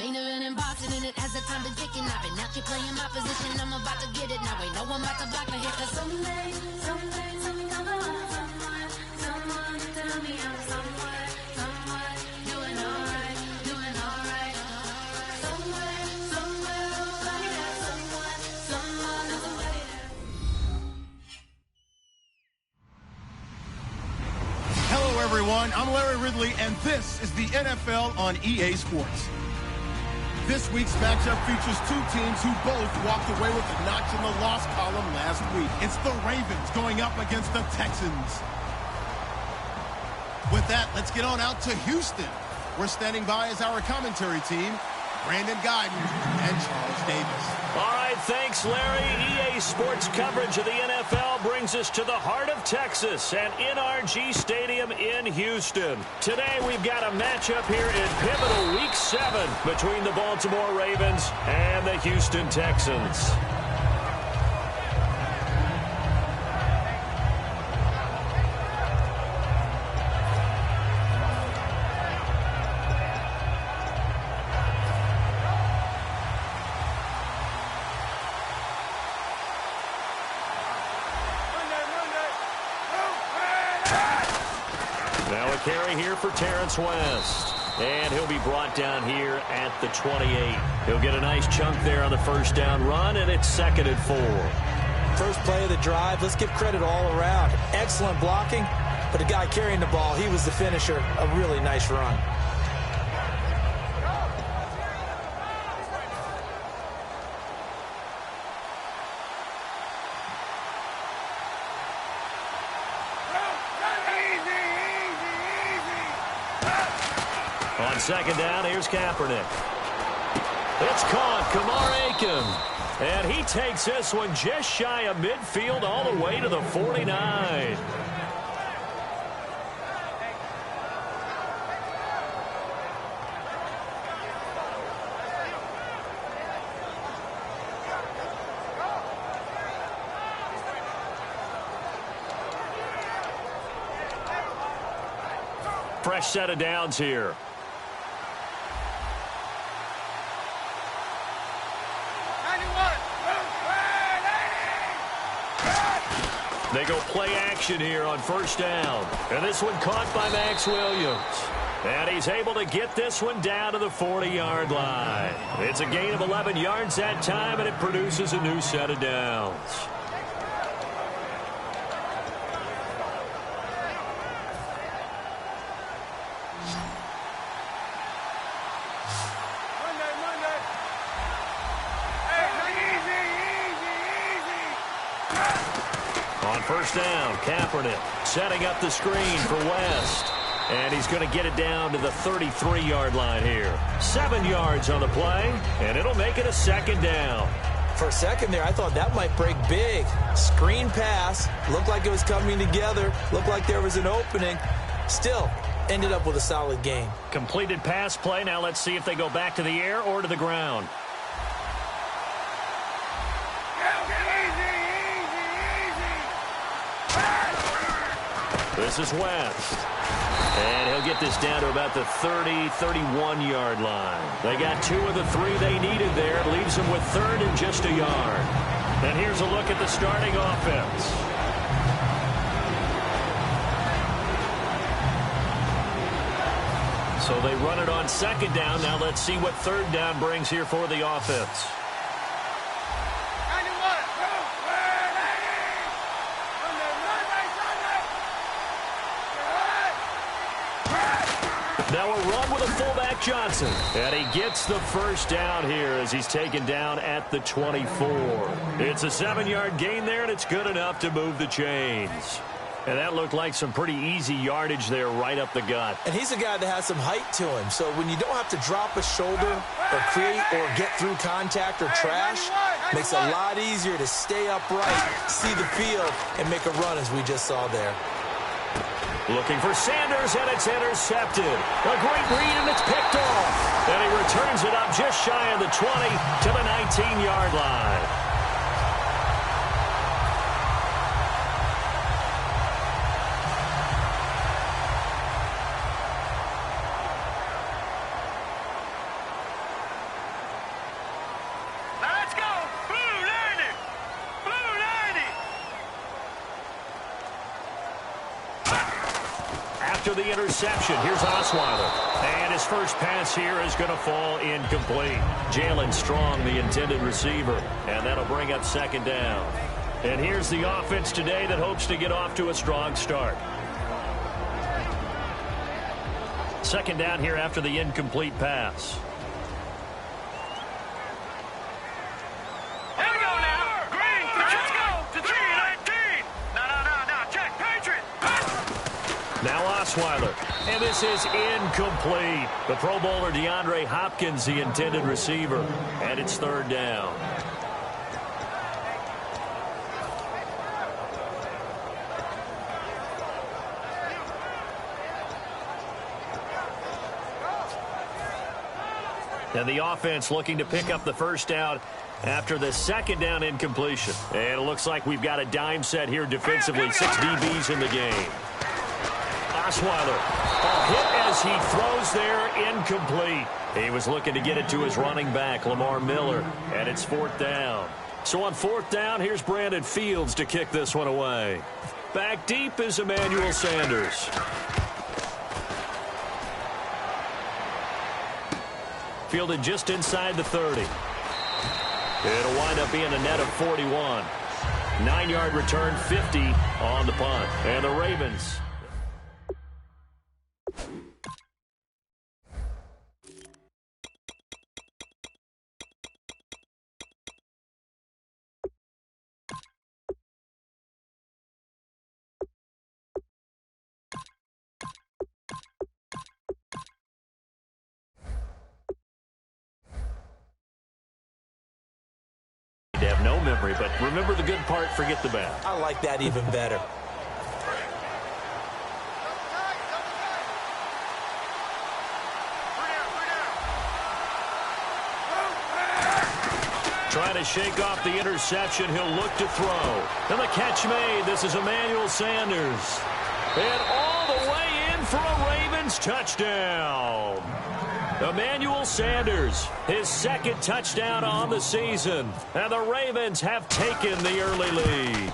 main event in boxing and it has the time to tick and I've been out here playing my position. I'm about to get it now. Ain't no one about to block my hit. Cause someday, something come along. Someone tell me I'm somewhere, doing alright. Somewhere, somebody there, somebody there. Hello, everyone. I'm Larry Ridley, and this is the NFL on EA Sports. This week's matchup features two teams who both walked away with a notch in the loss column last week. It's the Ravens going up against the Texans. With that, let's get on out to Houston. We're standing by as our commentary team, Brandon Guyton and Charles Davis. All right, thanks, Larry. EA Sports coverage of the NFL brings us to the heart of Texas at NRG Stadium in Houston. Today, we've got a matchup here in pivotal Week 7 between the Baltimore Ravens and the Houston Texans. Now a carry here for Terrence West. And he'll be brought down here at the 28. He'll get a nice chunk there on the first down run, and it's 2nd and 4. First play of the drive, let's give credit all around. Excellent blocking, but the guy carrying the ball, he was the finisher. A really nice run. On 2nd down, here's Kaepernick. It's caught, Kamar Aiken. And he takes this one just shy of midfield all the way to the 49. Fresh set of downs here. They go play action here on 1st down. And this one caught by Max Williams. And he's able to get this one down to the 40-yard line. It's a gain of 11 yards that time, and it produces a new set of downs. On 1st down, Kaepernick setting up the screen for West. And he's going to get it down to the 33-yard line here. 7 yards on the play, and it'll make it a 2nd down. For a second there, I thought that might break big. Screen pass, looked like it was coming together, looked like there was an opening. Still, ended up with a solid gain. Completed pass play. Now let's see if they go back to the air or to the ground. This is West. And he'll get this down to about the 30-31-yard line. They got 2 of the 3 they needed there. It leaves them with 3rd and just a yard. And here's a look at the starting offense. So they run it on 2nd down. Now let's see what 3rd down brings here for the offense. Now a run with a fullback Johnson. And he gets the 1st down here as he's taken down at the 24. It's a 7-yard gain there, and it's good enough to move the chains. And that looked like some pretty easy yardage there right up the gut. And he's a guy that has some height to him. So when you don't have to drop a shoulder or create or get through contact or trash, makes it a lot easier to stay upright, see the field, and make a run as we just saw there. Looking for Sanders, and it's intercepted. A great read, and it's picked off. And he returns it up just shy of the 20 to the 19-yard line. after the interception. Here's Osweiler. And his first pass here is going to fall incomplete. Jalen Strong, the intended receiver. And that'll bring up second down. And here's the offense today that hopes to get off to a strong start. Second down here after the incomplete pass. Here we go now. Green, let's go to 319. No, check, Patriot. Now Osweiler. And this is incomplete. The Pro Bowler DeAndre Hopkins, the intended receiver. And it's third down. And the offense looking to pick up the first down after the second down incompletion. And it looks like we've got a dime set here defensively. 6 DBs in the game. Osweiler, a hit as he throws there, incomplete. He was looking to get it to his running back, Lamar Miller, and it's fourth down. So on fourth down, here's Brandon Fields to kick this one away. Back deep is Emmanuel Sanders. Fielded just inside the 30. It'll wind up being a net of 41. 9-yard return, 50 on the punt. And the Ravens. Have no memory, but remember the good part, forget the bad. I like that even better. Trying to shake off the interception. He'll look to throw. And the catch made. This is Emmanuel Sanders. And all the way in for a Ravens touchdown. Emmanuel Sanders, his second touchdown on the season. And the Ravens have taken the early lead.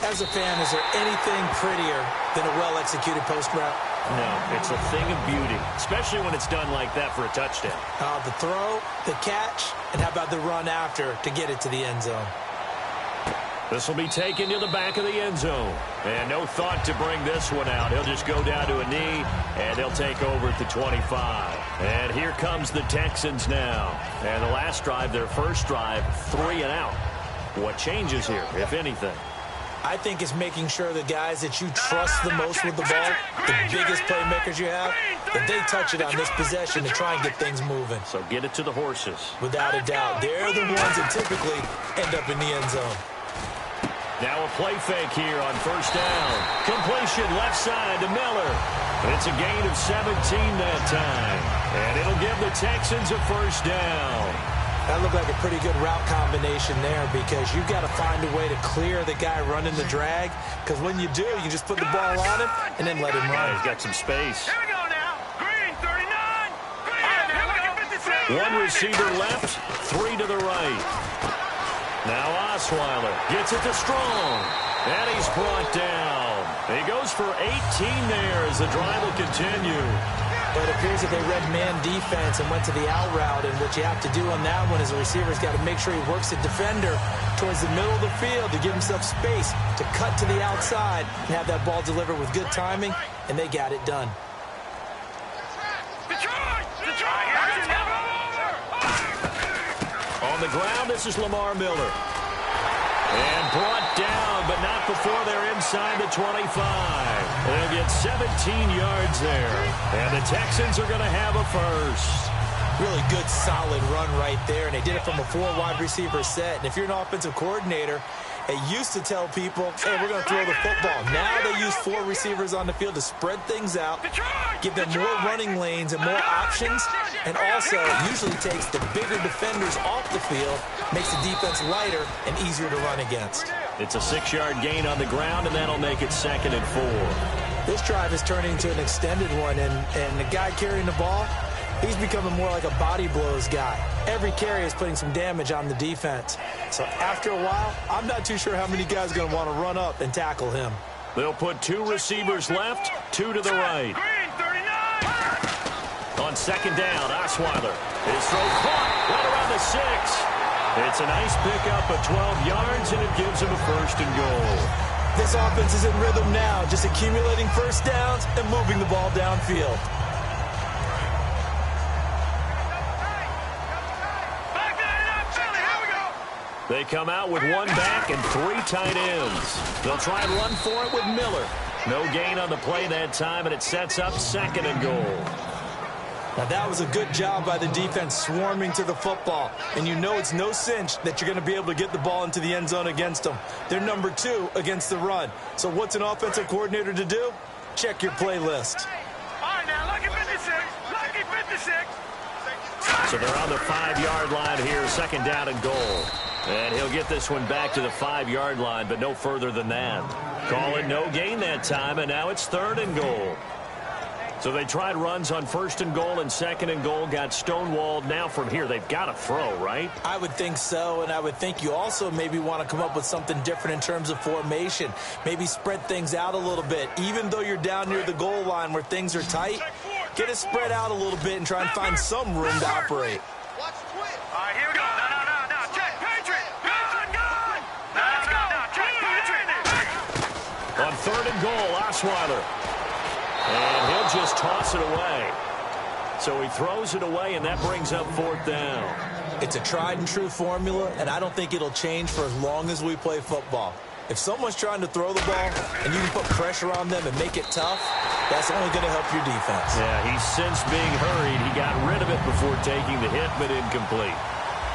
As a fan, is there anything prettier than a well-executed post route? No, it's a thing of beauty, especially when it's done like that for a touchdown. The throw, the catch, and how about the run after to get it to the end zone? This will be taken to the back of the end zone. And no thought to bring this one out. He'll just go down to a knee, and they'll take over at the 25. And here comes the Texans now. And the last drive, their first drive, 3 and out. What changes here, if anything? I think it's making sure the guys that you trust the most with the ball, the biggest playmakers you have, that they touch it on this possession to try and get things moving. So get it to the horses. Without a doubt. They're the ones that typically end up in the end zone. Now a play fake here on first down. Completion left side to Miller. It's a gain of 17 that time. And it'll give the Texans a first down. That looked like a pretty good route combination there because you've got to find a way to clear the guy running the drag. Because when you do, you just put the ball on him and then let him run. He's got some space. Here we go now. Green, 39. Green, One receiver left, 3 to the right. Now Osweiler gets it to Strong. And he's brought down. He goes for 18 there as the drive will continue. But it appears that they read man defense and went to the out route. And what you have to do on that one is the receiver's got to make sure he works the defender towards the middle of the field to give himself space to cut to the outside and have that ball delivered with good timing. And they got it done. On the ground, this is Lamar Miller. And brought down, but not before they're inside the 25. They'll get 17 yards there. And the Texans are going to have a first. Really good, solid run right there. And they did it from a 4-wide receiver set. And if you're an offensive coordinator, they used to tell people, hey, we're going to throw the football. Now they use 4 receivers on the field to spread things out, give them more running lanes and more options, and also usually takes the bigger defenders off the field, makes the defense lighter and easier to run against. It's a 6-yard gain on the ground, and that'll make it 2nd and 4. This drive is turning into an extended one, and the guy carrying the ball, he's becoming more like a body blows guy. Every carry is putting some damage on the defense. So after a while, I'm not too sure how many guys are going to want to run up and tackle him. They'll put 2 receivers left, 2 to the right. Green, 39. On second down, Osweiler. His throw caught right around the 6. It's a nice pickup of 12 yards, and it gives him a first and goal. This offense is in rhythm now, just accumulating first downs and moving the ball downfield. Back that up, Philly. Here we go. They come out with 1 back and 3 tight ends. They'll try and run for it with Miller. No gain on the play that time, and it sets up second and goal. Now, that was a good job by the defense swarming to the football. And you know it's no cinch that you're going to be able to get the ball into the end zone against them. They're number 2 against the run. So what's an offensive coordinator to do? Check your playlist. All right, now, lucky 56. Lucky 56. So they're on the 5-yard line here, second down and goal. And he'll get this one back to the 5-yard line, but no further than that. Call it no gain that time, and now it's third and goal. So they tried runs on first and goal and second and goal, got stonewalled. Now from here, they've got to throw, right? I would think so, and I would think you also maybe want to come up with something different in terms of formation. Maybe spread things out a little bit. Even though you're down near the goal line where things are tight, get it spread out a little bit and try and find some room to operate. All right, here we go. No. Check, Patriot. Good. Let's go. Check, Patriot. On third and goal, Osweiler. And he'll just toss it away. So he throws it away, and that brings up fourth down. It's a tried-and-true formula, and I don't think it'll change for as long as we play football. If someone's trying to throw the ball and you can put pressure on them and make it tough, that's only going to help your defense. Yeah, he's since being hurried. He got rid of it before taking the hit, but incomplete.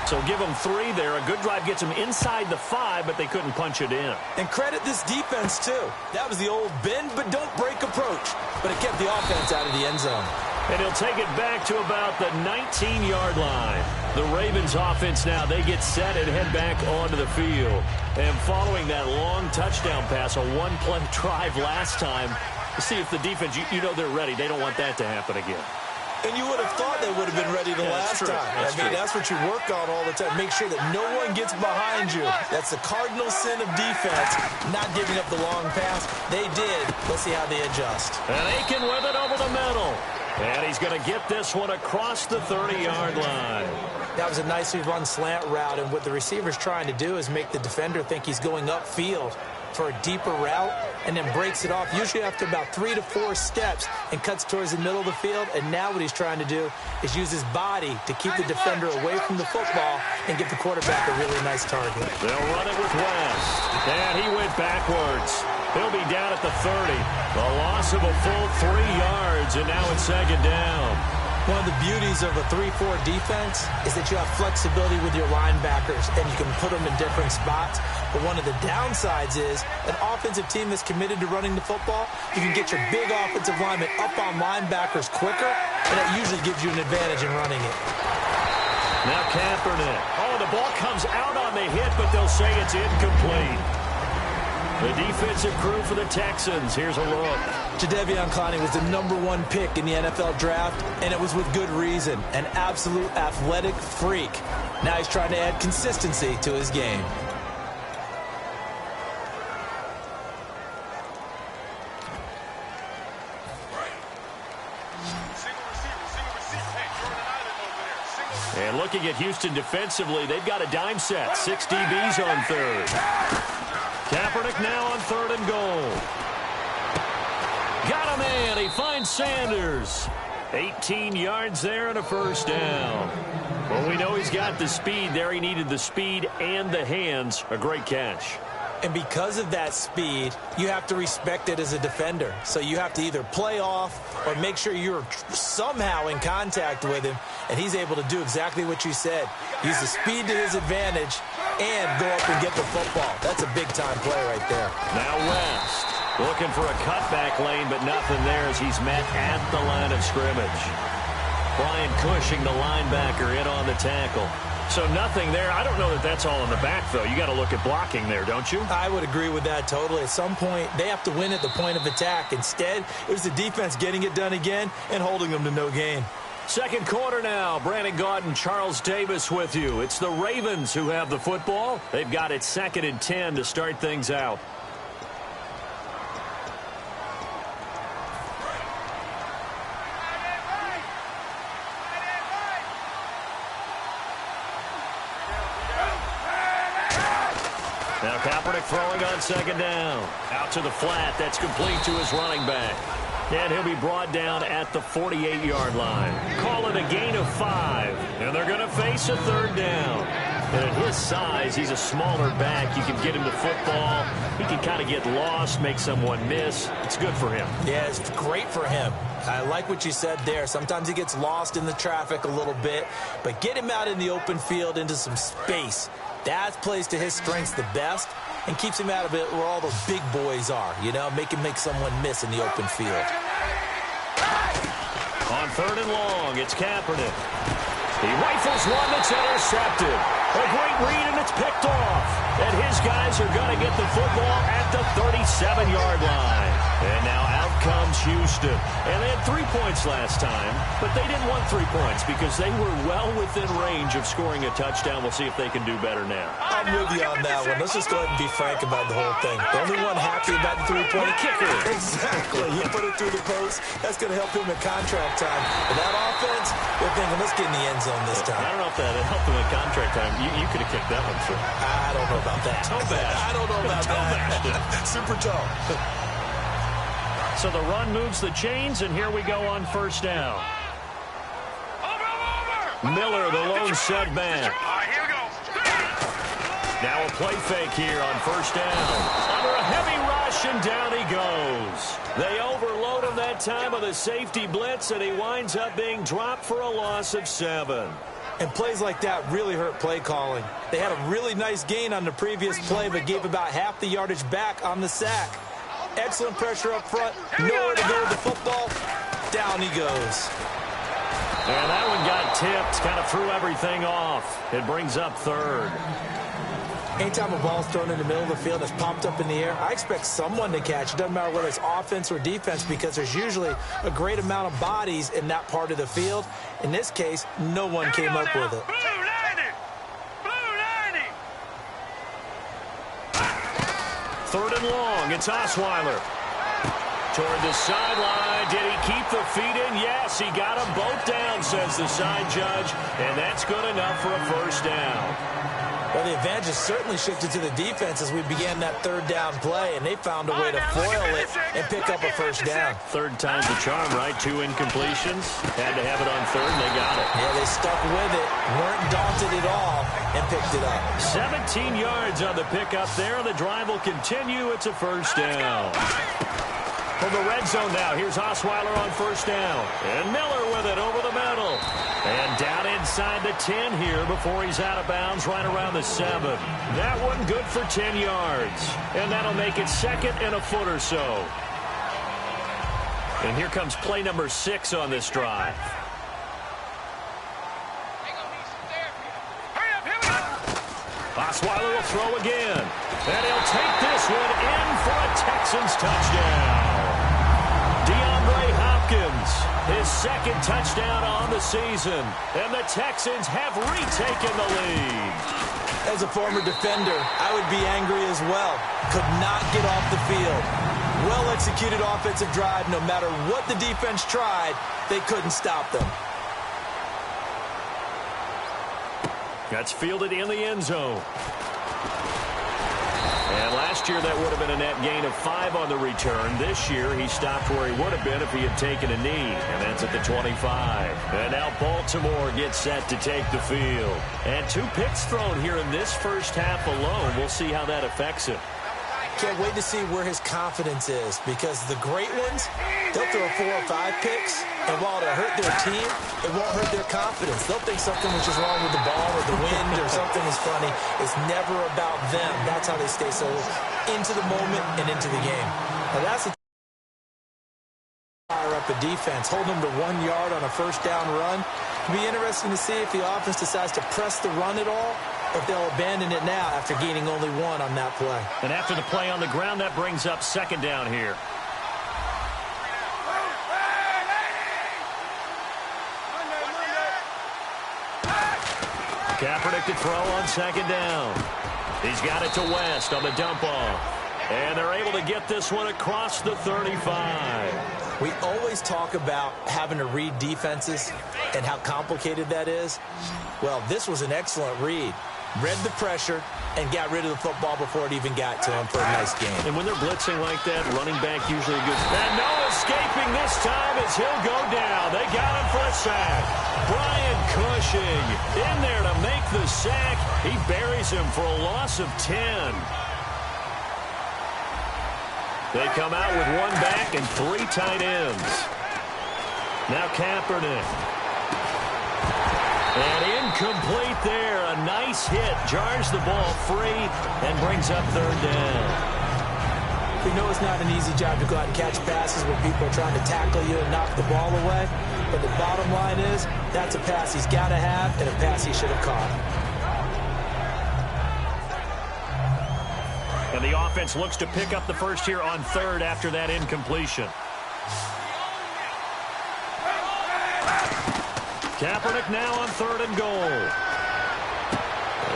So give them 3 there. A good drive gets them inside the 5, but they couldn't punch it in. And credit this defense, too. That was the old bend but don't break approach, but it kept the offense out of the end zone. And he'll take it back to about the 19-yard line. The Ravens offense now, they get set and head back onto the field. And following that long touchdown pass, a one-play drive last time, see if the defense, you know they're ready. They don't want that to happen again. And you would have thought they would have been ready the last time. That's what you work on all the time. Make sure that no one gets behind you. That's the cardinal sin of defense, not giving up the long pass. They did. Let's see how they adjust. And Aiken with it over the middle. And he's going to get this one across the 30-yard line. That was a nicely run slant route, and what the receiver's trying to do is make the defender think he's going upfield for a deeper route, and then breaks it off, usually after about 3 to 4 steps, and cuts towards the middle of the field. And now what he's trying to do is use his body to keep the defender away from the football and give the quarterback a really nice target. They'll run it with West, and he went backwards. He'll be down at the 30. The loss of a full 3 yards, and now it's second down. One of the beauties of a 3-4 defense is that you have flexibility with your linebackers, and you can put them in different spots. But one of the downsides is an offensive team that's committed to running the football, you can get your big offensive linemen up on linebackers quicker, and that usually gives you an advantage in running it. Now Kaepernick. Oh, the ball comes out on the hit, but they'll say it's incomplete. The defensive crew for the Texans. Here's a look. Jadeveon Clowney was the #1 pick in the NFL draft, and it was with good reason. An absolute athletic freak. Now he's trying to add consistency to his game. And looking at Houston defensively, they've got a dime set. 6 DBs on third. Kaepernick now on third and goal. Got a man. He finds Sanders. 18 yards there and a first down. Well, we know he's got the speed there. He needed the speed and the hands. A great catch. And because of that speed, you have to respect it as a defender. So you have to either play off or make sure you're somehow in contact with him. And he's able to do exactly what you said. Use the speed to his advantage and go up and get the football. That's a big-time play right there. Now West looking for a cutback lane, but nothing there as he's met at the line of scrimmage. Brian Cushing, the linebacker, in on the tackle. So nothing there. I don't know that that's all in the back, though. You got to look at blocking there, don't you? I would agree with that totally. At some point, they have to win at the point of attack. Instead, it was the defense getting it done again and holding them to no gain. Second quarter now. Brandon Gaudin, Charles Davis with you. It's the Ravens who have the football. They've got it 2nd and 10 to start things out. Now Kaepernick throwing on second down. Out to the flat. That's complete to his running back. And he'll be brought down at the 48-yard line. Call it a gain of 5. And they're going to face a third down. And at his size, he's a smaller back. You can get him to football. He can kind of get lost, make someone miss. It's good for him. Yeah, it's great for him. I like what you said there. Sometimes he gets lost in the traffic a little bit. But get him out in the open field into some space. That plays to his strengths the best and keeps him out of it where all those big boys are. You know, make someone miss in the open field. On third and long, it's Kaepernick. He rifles one that's intercepted. A great read, and it's picked off. And his guys are going to get the football at the 37-yard line. And now out comes Houston. And they had 3 points last time, but they didn't want 3 points because they were well within range of scoring a touchdown. We'll see if they can do better now. I'm with you on that one. Let's just go ahead and be frank about the whole thing. The only one happy about the three-point kicker. Exactly. You put it through the post. That's going to help him in contract time. But that offense, they're thinking, let's get in the end zone this time. I don't know if that helped him in contract time. You could have kicked that one through. I don't know about that. Toe bash. I don't know about that. Super toe. So the run moves the chains, and here we go on first down. Miller, the lone setback. Here we go. Now a play fake here on first down. Under a heavy rush, and down he goes. They overload him that time with a safety blitz, and he winds up being dropped for a loss of 7. And plays like that really hurt play calling. They had a really nice gain on the previous play, but gave about half the yardage back on the sack. Excellent pressure up front. Nowhere to go with the football. Down he goes. And that one got tipped. Kind of threw everything off. It brings up third. Anytime a ball's thrown in the middle of the field and it's popped up in the air, I expect someone to catch. It doesn't matter whether it's offense or defense because there's usually a great amount of bodies in that part of the field. In this case, no one came up with it. Third and long, it's Osweiler. Toward the sideline, did he keep the feet in? Yes, he got them both down, says the side judge, and that's good enough for a first down. Well, the advantage has certainly shifted to the defense as we began that third down play, and they found a way to foil it and pick up a first down. Third time's the charm, right? 2 incompletions. Had to have it on third, and they got it. Yeah, they stuck with it, weren't daunted at all, and picked it up. 17 yards on the pickup there. The drive will continue. It's a first down. From the red zone now, here's Osweiler on first down. And Miller with it over the middle. And down inside the 10 here before he's out of bounds right around the 7. That one good for 10 yards. And that'll make it second and a foot or so. And here comes play number 6 on this drive. Osweiler will throw again. And he'll take this one in for a Texans touchdown. His second touchdown on the season. And the Texans have retaken the lead. As a former defender, I would be angry as well. Could not get off the field. Well-executed offensive drive. No matter what the defense tried, they couldn't stop them. That's fielded in the end zone. And last year, that would have been a net gain of 5 on the return. This year, he stopped where he would have been if he had taken a knee, and that's at the 25. And now Baltimore gets set to take the field. And 2 picks thrown here in this first half alone. We'll see how that affects him. Can't wait to see where his confidence is, because the great ones, they'll throw 4 or 5 picks, and while it'll hurt their team, it won't hurt their confidence. They'll think something was just wrong with the ball or the wind or something is funny. It's never about them. That's how they stay so into the moment and into the game. Now that's a fire up a defense, holding them to 1 yard on a first down run. It'll be interesting to see if the offense decides to press the run at all, if they'll abandon it now after gaining only 1 on that play. And after the play on the ground, that brings up second down here. Kaepernick to throw on second down. He's got it to West on the dump off. And they're able to get this one across the 35. We always talk about having to read defenses and how complicated that is. Well, this was an excellent read. read the pressure, and got rid of the football before it even got to him for a nice game. And when they're blitzing like that, running back usually a good... And no escaping this time as he'll go down. They got him for a sack. Brian Cushing in there to make the sack. He buries him for a loss of 10. They come out with one back and 3 tight ends. Now Kaepernick. And incomplete there. A nice hit. Jars the ball free and brings up 3rd down. We know it's not an easy job to go out and catch passes when people are trying to tackle you and knock the ball away. But the bottom line is, that's a pass he's got to have and a pass he should have caught. And the offense looks to pick up the first here on 3rd after that incompletion. Kaepernick now on 3rd and goal.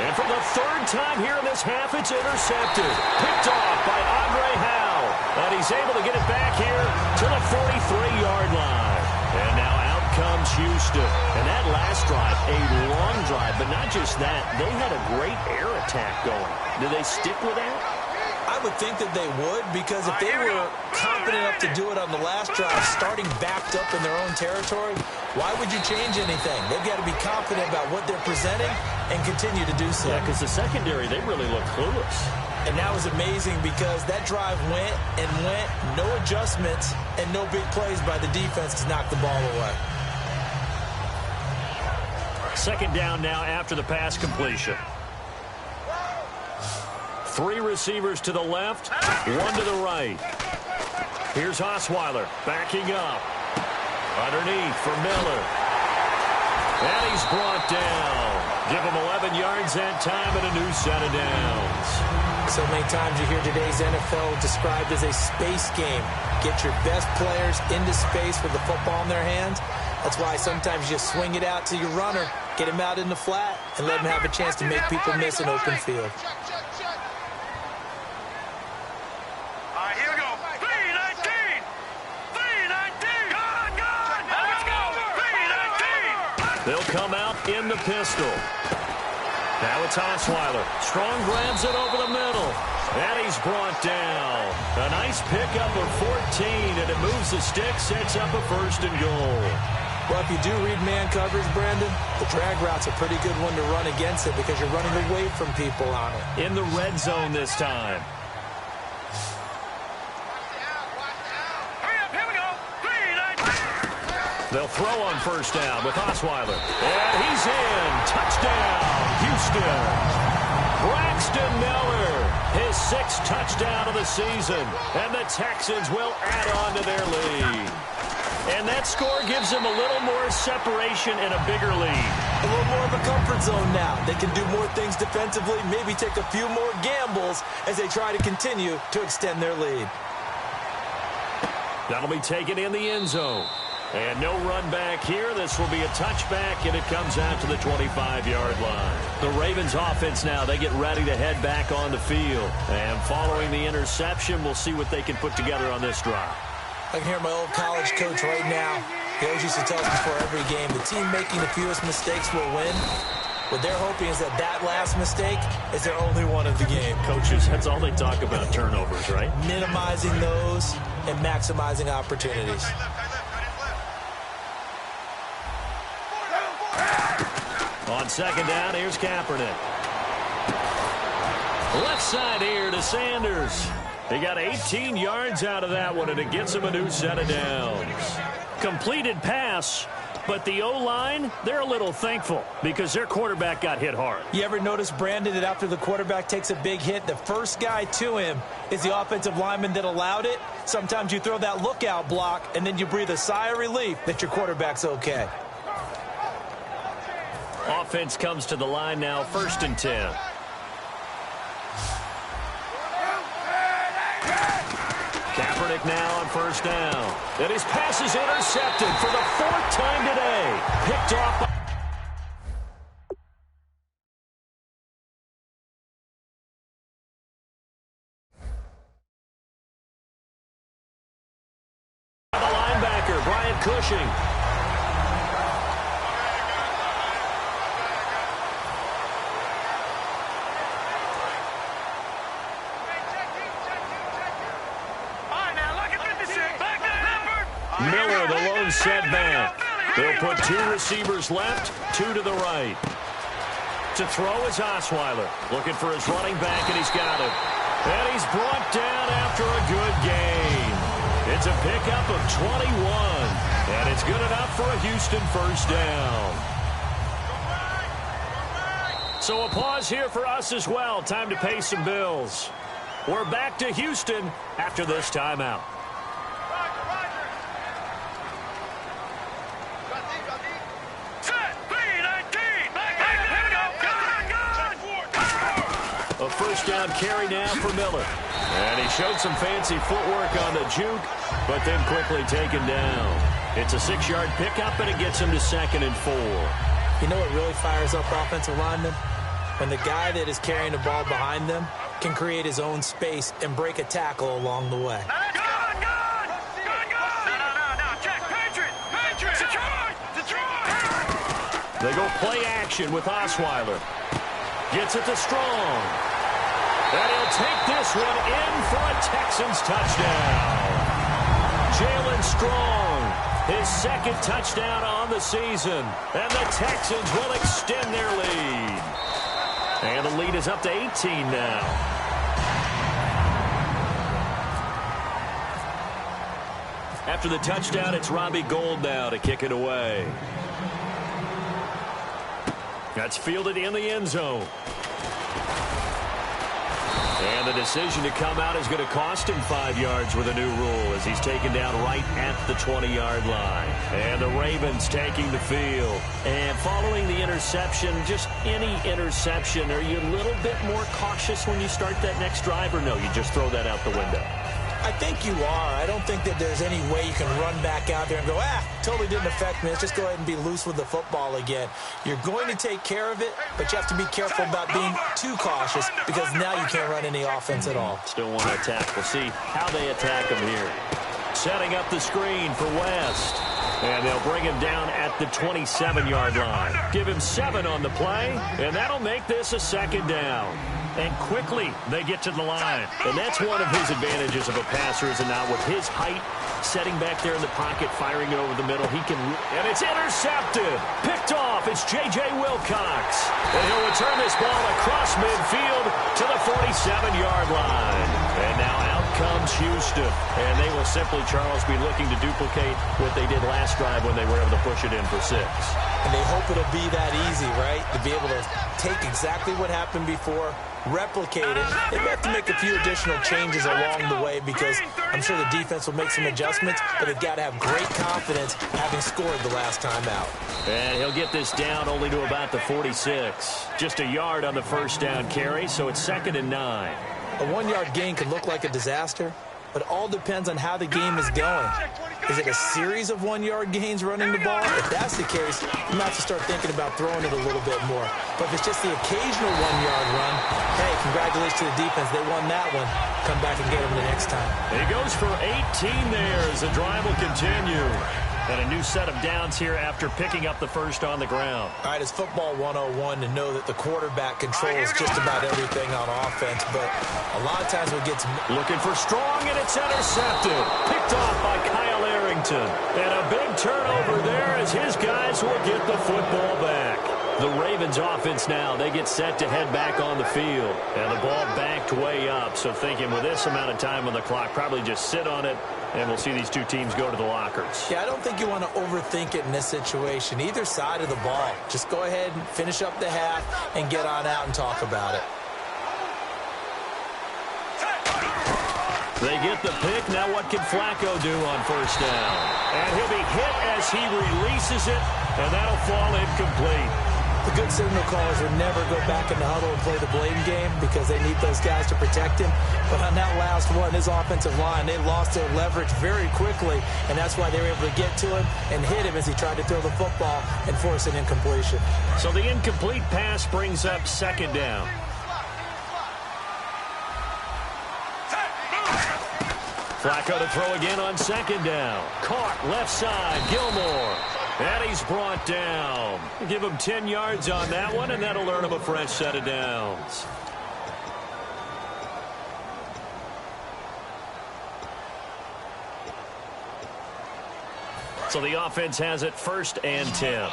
And for the 3rd time here in this half, it's intercepted. Picked off by Andre Howe. And he's able to get it back here to the 43-yard line. And now out comes Houston. And that last drive, a long drive. But not just that, they had a great air attack going. Do they stick with that? I would think that they would, because if they were confident enough to do it on the last drive, starting backed up in their own territory, why would you change anything? They've got to be confident about what they're presenting and continue to do so. Yeah, because the secondary, they really look clueless. And that was amazing because that drive went and went, no adjustments, and no big plays by the defense to knock the ball away. 2nd down now after the pass completion. 3 receivers to the left, 1 to the right. Here's Osweiler backing up. Underneath for Miller. And he's brought down. Give him 11 yards that time and a new set of downs. So many times you hear today's NFL described as a space game. Get your best players into space with the football in their hands. That's why sometimes you swing it out to your runner, get him out in the flat, and let him have a chance to make people miss an open field. They'll come out in the pistol. Now it's Osweiler. Strong grabs it over the middle. And he's brought down. A nice pickup of 14, and it moves the stick, sets up a 1st and goal. Well, if you do read man coverage, Brandon, the drag route's a pretty good one to run against it because you're running away from people on it. In the red zone this time. They'll throw on 1st down with Osweiler. And he's in. Touchdown, Houston. Braxton Miller, his 6th touchdown of the season. And the Texans will add on to their lead. And that score gives them a little more separation and a bigger lead. A little more of a comfort zone now. They can do more things defensively, maybe take a few more gambles as they try to continue to extend their lead. That'll be taken in the end zone. And no run back here. This will be a touchback, and it comes out to the 25-yard line. The Ravens offense now, they get ready to head back on the field. And following the interception, we'll see what they can put together on this drive. I can hear my old college coach right now. He always used to tell us before every game, the team making the fewest mistakes will win. What they're hoping is that that last mistake is their only one of the game. Coaches, that's all they talk about, turnovers, right? Minimizing those and maximizing opportunities. On 2nd down, here's Kaepernick. Left side here to Sanders. He got 18 yards out of that one, and it gets him a new set of downs. Completed pass, but the O-line, they're a little thankful because their quarterback got hit hard. You ever notice, Brandon, that after the quarterback takes a big hit, the first guy to him is the offensive lineman that allowed it? Sometimes you throw that lookout block, and then you breathe a sigh of relief that your quarterback's okay. Offense comes to the line now, 1st and 10. Kaepernick now on 1st down. And his pass is intercepted for the 4th time today. Picked off by the linebacker, Brian Cushing. Miller, the lone setback. They'll put 2 receivers left, 2 to the right. To throw is Osweiler. Looking for his running back, and he's got him. And he's brought down after a good game. It's a pickup of 21. And it's good enough for a Houston first down. So a pause here for us as well. Time to pay some bills. We're back to Houston after this timeout. A first down carry now for Miller. And he showed some fancy footwork on the juke, but then quickly taken down. It's a 6-yard pickup, and it gets him to 2nd and 4. You know what really fires up offensive linemen? When the guy that is carrying the ball behind them can create his own space and break a tackle along the way. They go play action with Osweiler. Gets it to Strong. And he'll take this one in for a Texans touchdown. Jalen Strong, his 2nd touchdown on the season. And the Texans will extend their lead. And the lead is up to 18 now. After the touchdown, it's Robbie Gould now to kick it away. That's fielded in the end zone. And the decision to come out is going to cost him 5 yards with a new rule as he's taken down right at the 20-yard line. And the Ravens taking the field. And following the interception, just any interception, are you a little bit more cautious when you start that next drive, or no, you just throw that out the window? I think you are. I don't think that there's any way you can run back out there and go, totally didn't affect me. Let's just go ahead and be loose with the football again. You're going to take care of it, but you have to be careful about being too cautious because now you can't run any offense at all. Still want to attack. We'll see how they attack him here. Setting up the screen for West. And they'll bring him down at the 27-yard line. Give him 7 on the play, and that'll make this a 2nd down. And quickly, they get to the line. And that's one of his advantages of a passer, is it not? With his height, setting back there in the pocket, firing it over the middle, he can... And it's intercepted. Picked off. It's J.J. Wilcox. And he'll return this ball across midfield to the 47-yard line. And now out comes Houston. And they will simply, Charles, be looking to duplicate what they did last drive when they were able to push it in for 6. And they hope it'll be that easy, right? To be able to take exactly what happened before, replicate it. They may have to make a few additional changes along the way because I'm sure the defense will make some adjustments, but they've got to have great confidence having scored the last time out. And he'll get this down only to about the 46. Just a yard on the first down carry, so it's 2nd and 9. A 1-yard gain could look like a disaster, but it all depends on how the game is going. Is it a series of 1-yard gains running the ball? If that's the case, you might have to start thinking about throwing it a little bit more. But if it's just the occasional 1-yard run, hey, congratulations to the defense. They won that one. Come back and get them the next time. He goes for 18 there as the drive will continue. And a new set of downs here after picking up the first on the ground. All right, it's football 101 to know that the quarterback controls just about everything on offense, but a lot of times what gets... Looking for Strong, and it's intercepted. Picked off by Kyle Arrington. And a big turnover there as his guys will get the football back. The Ravens offense now, they get set to head back on the field. And the ball backed way up, so thinking with this amount of time on the clock, probably just sit on it, and we'll see these two teams go to the lockers. Yeah, I don't think you want to overthink it in this situation. Either side of the ball. Just go ahead and finish up the half and get on out and talk about it. They get the pick. Now what can Flacco do on first down? And he'll be hit as he releases it, and that'll fall incomplete. The good signal callers would never go back in the huddle and play the blame game because they need those guys to protect him. But on that last one, his offensive line, they lost their leverage very quickly, and that's why they were able to get to him and hit him as he tried to throw the football and force an incompletion. So the incomplete pass brings up 2nd down. Flacco to throw again on 2nd down. Caught left side, Gilmore. And he's brought down. Give him 10 yards on that one, and that'll earn him a fresh set of downs. So the offense has it 1st and 10.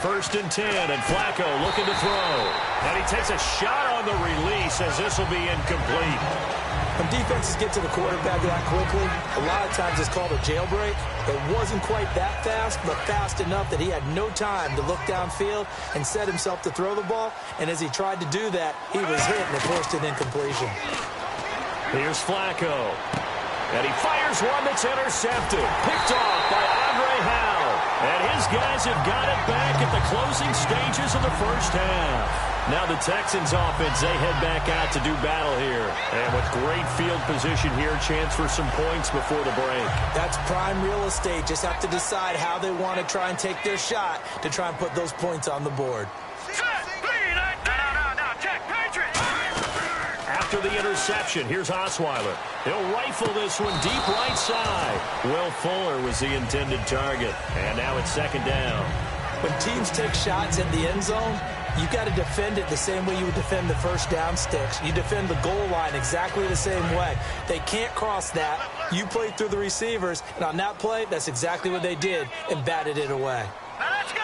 First and 10, and Flacco looking to throw. And he takes a shot on the release as this will be incomplete. When defenses get to the quarterback that quickly, a lot of times it's called a jailbreak. It wasn't quite that fast, but fast enough that he had no time to look downfield and set himself to throw the ball. And as he tried to do that, he was hit and it forced an incompletion. Here's Flacco. And he fires one that's intercepted. Picked off by Andre Howe. And his guys have got it back at the closing stages of the first half. Now the Texans offense, they head back out to do battle here. And with great field position here, chance for some points before the break. That's prime real estate. Just have to decide how they want to try and take their shot to try and put those points on the board. After the interception, here's Osweiler. He'll rifle this one deep right side. Will Fuller was the intended target. And now it's 2nd down. When teams take shots at the end zone, you got to defend it the same way you would defend the first down sticks. You defend the goal line exactly the same way. They can't cross that. You play through the receivers, and on that play, that's exactly what they did and batted it away. Now let's go.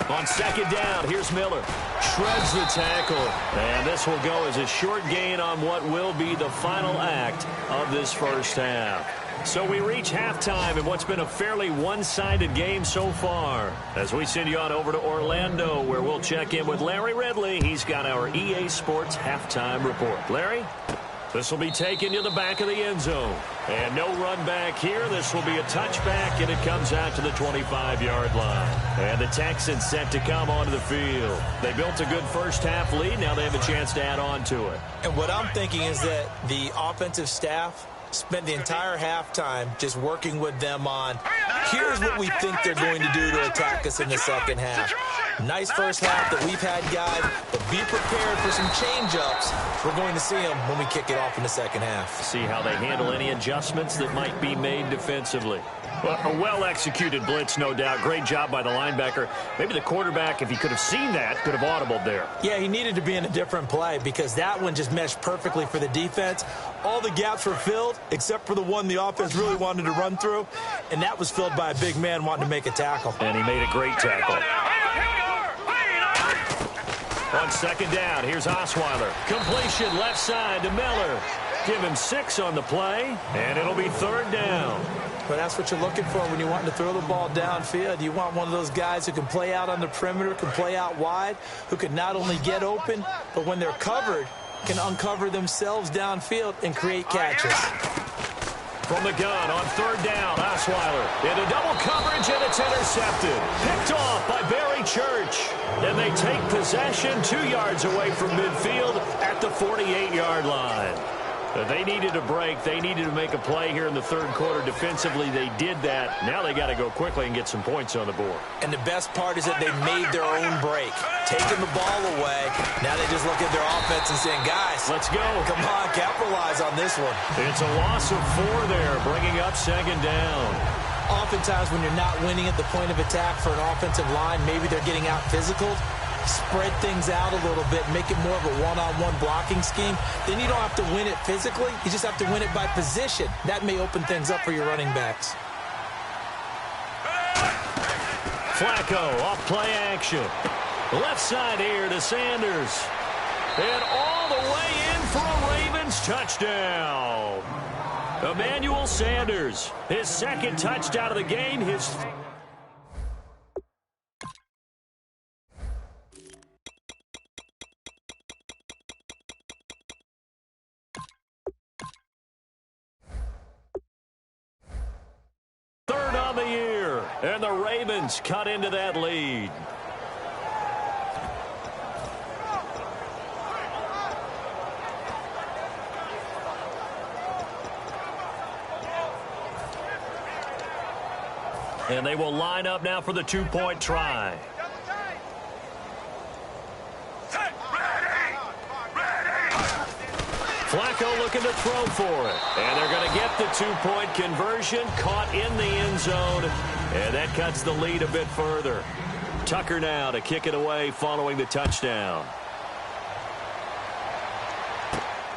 On 2nd down, here's Miller. Shreds the tackle. And this will go as a short gain on what will be the final act of this first half. So we reach halftime in what's been a fairly one-sided game so far. As we send you on over to Orlando, where we'll check in with Larry Ridley. He's got our EA Sports halftime report. Larry? This will be taken to the back of the end zone. And no run back here. This will be a touchback, and it comes out to the 25-yard line. And the Texans set to come onto the field. They built a good first-half lead. Now they have a chance to add on to it. And what I'm thinking is that the offensive staff spent the entire halftime just working with them on, here's what we think they're going to do to attack us in the second half. Nice first half that we've had, guys, but be prepared for some change-ups. We're going to see them when we kick it off in the second half. See how they handle any adjustments that might be made defensively. Well, a well-executed blitz, no doubt. Great job by the linebacker. Maybe the quarterback, if he could have seen that, could have audibled there. Yeah, he needed to be in a different play because that one just meshed perfectly for the defense. All the gaps were filled except for the one the offense really wanted to run through, and that was filled by a big man wanting to make a tackle. And he made a great tackle. On 2nd down, here's Osweiler. Completion left side to Miller. Give him 6 on the play, and it'll be 3rd down. But that's what you're looking for when you want to throw the ball downfield. You want one of those guys who can play out on the perimeter, can play out wide, who can not only get open, but when they're covered, can uncover themselves downfield and create catches. From the gun on 3rd down, Osweiler into double coverage, and it's intercepted. Picked off by Barry Church. And they take possession 2 yards away from midfield at the 48-yard line. They needed a break. They needed to make a play here in the 3rd quarter. Defensively, they did that. Now they got to go quickly and get some points on the board. And the best part is that they made their own break, taking the ball away. Now they just look at their offense and saying, guys, let's go. Come on, capitalize on this one. It's a loss of 4 there, bringing up 2nd down. Oftentimes when you're not winning at the point of attack for an offensive line, maybe they're getting out physical. Spread things out a little bit, make it more of a one-on-one blocking scheme. Then you don't have to win it physically. You just have to win it by position. That may open things up for your running backs. Flacco off play action. Left side here to Sanders. And all the way in for a Ravens touchdown. Emmanuel Sanders, his 2nd touchdown of the game, his... third on the year, and the Ravens cut into that lead. And they will line up now for the 2-point try. Flacco looking to throw for it. And they're going to get the 2-point conversion, caught in the end zone. And that cuts the lead a bit further. Tucker now to kick it away following the touchdown.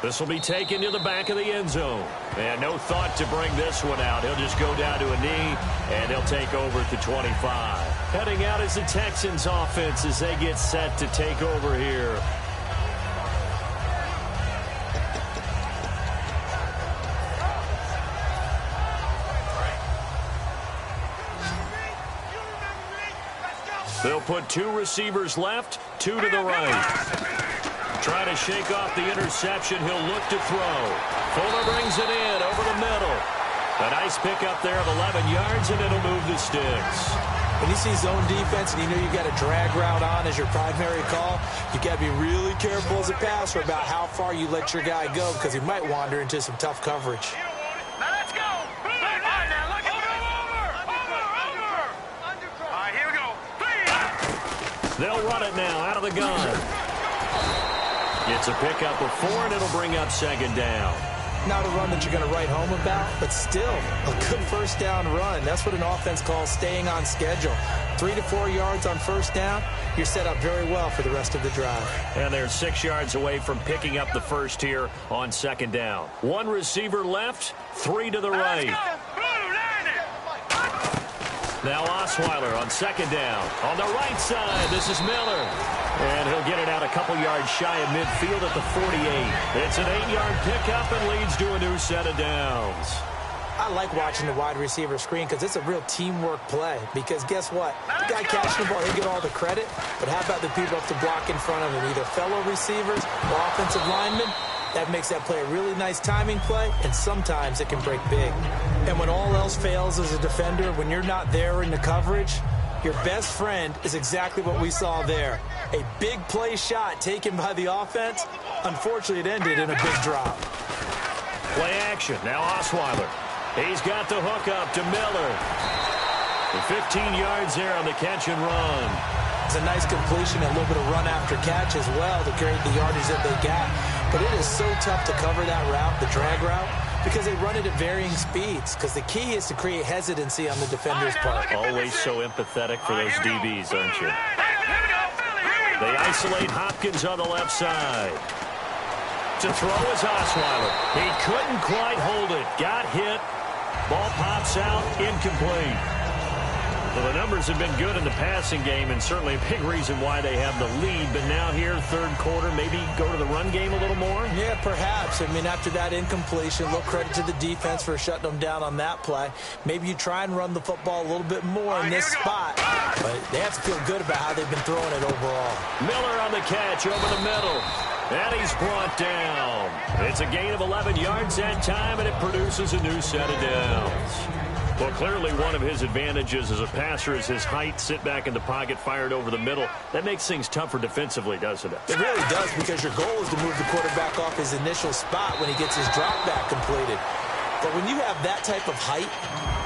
This will be taken to the back of the end zone. And no thought to bring this one out. He'll just go down to a knee, and he'll take over at the 25. Heading out is the Texans offense as they get set to take over here. They'll put 2 receivers left, 2 to the right. Trying to shake off the interception. He'll look to throw. Fuller brings it in over the middle. A nice pickup there of 11 yards, and it'll move the sticks. When you see zone defense and you know you got a drag route on as your primary call, you got to be really careful as a passer about how far you let your guy go because he might wander into some tough coverage. Now let's go. All right, now look at over. All right, here we go. They'll run it now out of the gun. It's a pickup of 4, and it'll bring up second down. Not a run that you're going to write home about, but still a good first down run. That's what an offense calls staying on schedule. 3 to 4 yards on first down, you're set up very well for the rest of the drive. And they're 6 yards away from picking up the first here on second down. 1 receiver left, 3 to the right. Now Osweiler on second down. On the right side, this is Miller. And he'll get it out a couple yards shy of midfield at the 48. It's an 8-yard pickup and leads to a new set of downs. I like watching the wide receiver screen because it's a real teamwork play. Because guess what? The guy catching the ball, he'll get all the credit. But how about the people up to block in front of him, either fellow receivers or offensive linemen? That makes that play a really nice timing play, and sometimes it can break big. And when all else fails as a defender, when you're not there in the coverage, your best friend is exactly what we saw there. A big play shot taken by the offense. Unfortunately, it ended in a big drop. Play action. Now Osweiler. He's got the hook up to Miller. And 15 yards there on the catch and run. It's a nice completion, a little bit of run after catch as well to create the yardage that they got. But it is so tough to cover that route, the drag route, because they run it at varying speeds. Because the key is to create hesitancy on the defender's part. Always so empathetic for those DBs, aren't you? They isolate Hopkins on the left side. To throw is Osweiler. He couldn't quite hold it. Got hit. Ball pops out. Incomplete. Well, the numbers have been good in the passing game, and certainly a big reason why they have the lead. But now here, third quarter, maybe go to the run game a little more? Yeah, perhaps. I mean, after that incompletion, a little credit to the defense for shutting them down on that play. Maybe you try and run the football a little bit more in this spot. But they have to feel good about how they've been throwing it overall. Miller on the catch over the middle. And he's brought down. It's a gain of 11 yards that time, and it produces a new set of downs. Well, clearly one of his advantages as a passer is his height. Sit back in the pocket, fired over the middle. That makes things tougher defensively, doesn't it? It really does, because your goal is to move the quarterback off his initial spot when he gets his drop back completed. But when you have that type of height,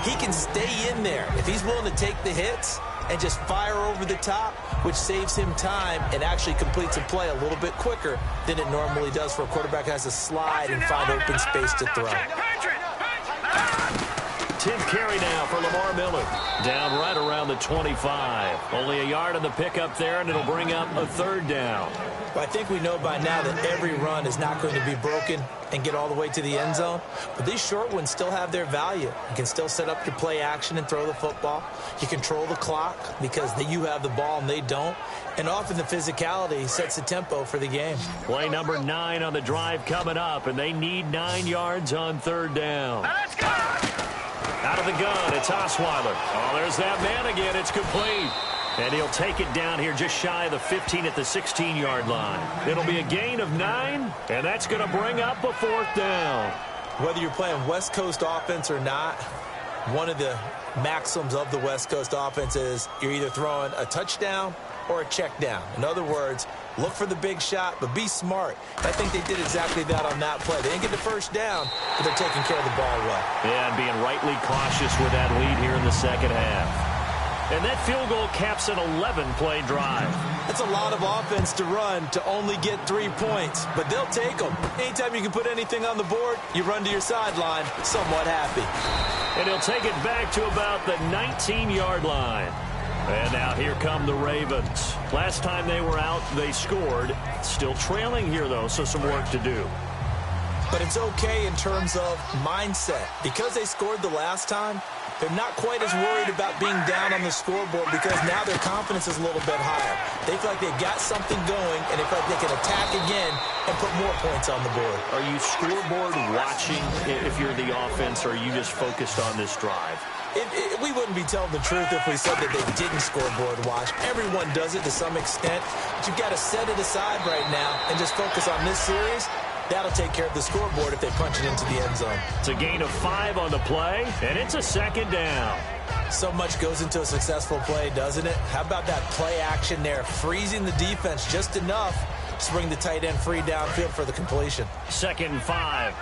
he can stay in there. If he's willing to take the hits and just fire over the top, which saves him time and actually completes a play a little bit quicker than it normally does for a quarterback who has to slide and find open space to throw. 10th carry now for Lamar Miller. Down right around the 25. Only a yard on the pickup there, and it'll bring up a third down. Well, I think we know by now that every run is not going to be broken and get all the way to the end zone. But these short ones still have their value. You can still set up your play action and throw the football. You control the clock because you have the ball and they don't. And often the physicality sets the tempo for the game. Play number 9 on the drive coming up, and they need 9 yards on third down. Let's go! Out of the gun, it's Osweiler. Oh, there's that man again. It's complete. And he'll take it down here just shy of the 15 at the 16-yard line. It'll be a gain of 9, and that's going to bring up a fourth down. Whether you're playing West Coast offense or not, one of the maxims of the West Coast offense is you're either throwing a touchdown or a check down. In other words, look for the big shot, but be smart. I think they did exactly that on that play. They didn't get the first down, but they're taking care of the ball well. Yeah, and being rightly cautious with that lead here in the second half. And that field goal caps an 11-play drive. That's a lot of offense to run to only get 3 points, but they'll take them. Anytime you can put anything on the board, you run to your sideline somewhat happy. And he'll take it back to about the 19-yard line. And now here come the Ravens. Last time they were out, they scored. Still trailing here, though, so some work to do. but it's okay in terms of mindset. Because they scored the last time, they're not quite as worried about being down on the scoreboard because now their confidence is a little bit higher. They feel like they've got something going, and they feel like they can attack again and put more points on the board. Are you scoreboard watching if you're the offense, or are you just focused on this drive? We wouldn't be telling the truth if we said that they didn't scoreboard watch. Everyone does it to some extent, but you've got to set it aside right now and just focus on this series. That'll take care of the scoreboard if they punch it into the end zone. It's a gain of 5 on the play, and it's a second down. So much goes into a successful play, doesn't it? How about that play action there, freezing the defense just enough to bring the tight end free downfield for the completion. 2nd and 5.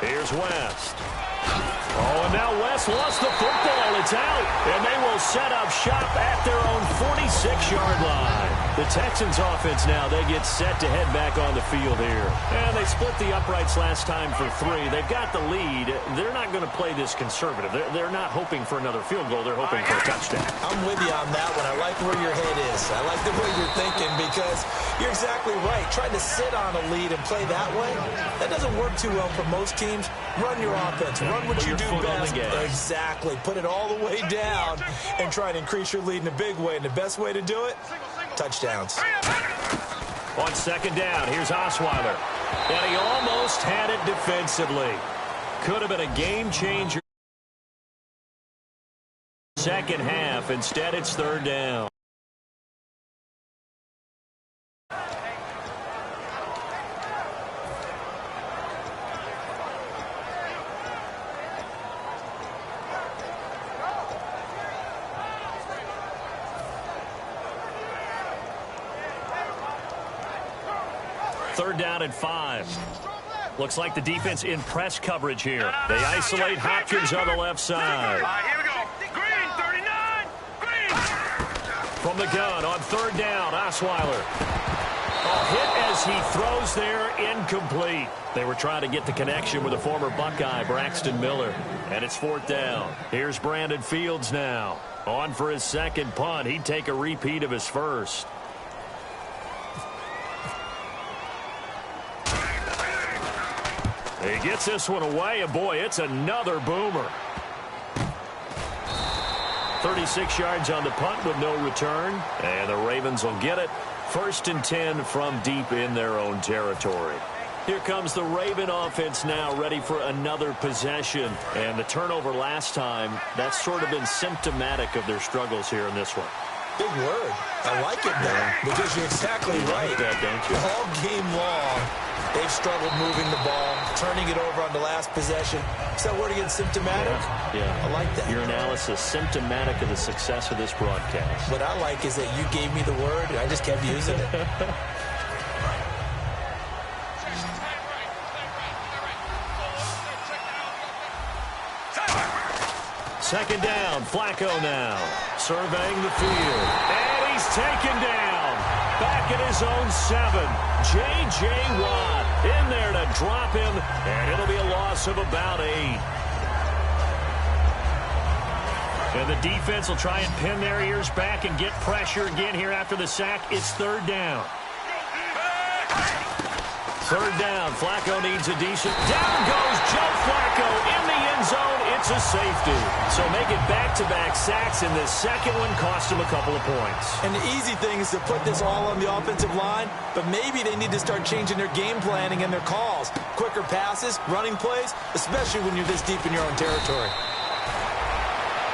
Here's West. Oh, and now West lost the football. It's out. And they will set up shop at their own 46-yard line. The Texans offense now, they get set to head back on the field here. And they split the uprights last time for 3. They've got the lead. They're not going to play this conservative. They're not hoping for another field goal. They're hoping for a touchdown. I'm with you on that one. I like where your head is. I like the way you're thinking because you're exactly right. Trying to sit on a lead and play that way, that doesn't work too well for most teams. Run your offense. Run what you do best. Exactly. Put it all the way down and try to increase your lead in a big way. And the best way to do it, touchdowns. On 2nd down, here's Osweiler. And he almost had it defensively. Could have been a game changer. Second half. Instead, it's 3rd down. Third down and 5. Looks like the defense in press coverage here. They isolate Hopkins on the left side. Here we go. Green, 39. Green. From the gun on 3rd down, Osweiler. A hit as he throws there, incomplete. They were trying to get the connection with the former Buckeye, Braxton Miller. And it's 4th down. Here's Brandon Fields now. On for his 2nd punt. He'd take a repeat of his first. He gets this one away, and boy, it's another boomer. 36 yards on the punt with no return, and the Ravens will get it. 1st and 10 from deep in their own territory. Here comes the Raven offense now, ready for another possession. And the turnover last time, that's sort of been symptomatic of their struggles here in this one. Big word. I like it now because you're exactly right. Like that, don't you? All game long, they've struggled moving the ball, turning it over on the last possession. Is that word again, symptomatic? Yeah. I like that. Your analysis, symptomatic of the success of this broadcast. What I like is that you gave me the word, and I just kept using it. Second down, Flacco now, surveying the field. And he's taken down. Back at his own 7. J.J. Watt in there to drop him, and it'll be a loss of about 8. And the defense will try and pin their ears back and get pressure again here after the sack. It's 3rd down. 3rd down. Flacco needs a decent. Down goes Joe Flacco in the end zone. It's a safety. So make it back-to-back sacks, and this second one cost him a couple of points. And the easy thing is to put this all on the offensive line, but maybe they need to start changing their game planning and their calls. Quicker passes, running plays, especially when you're this deep in your own territory.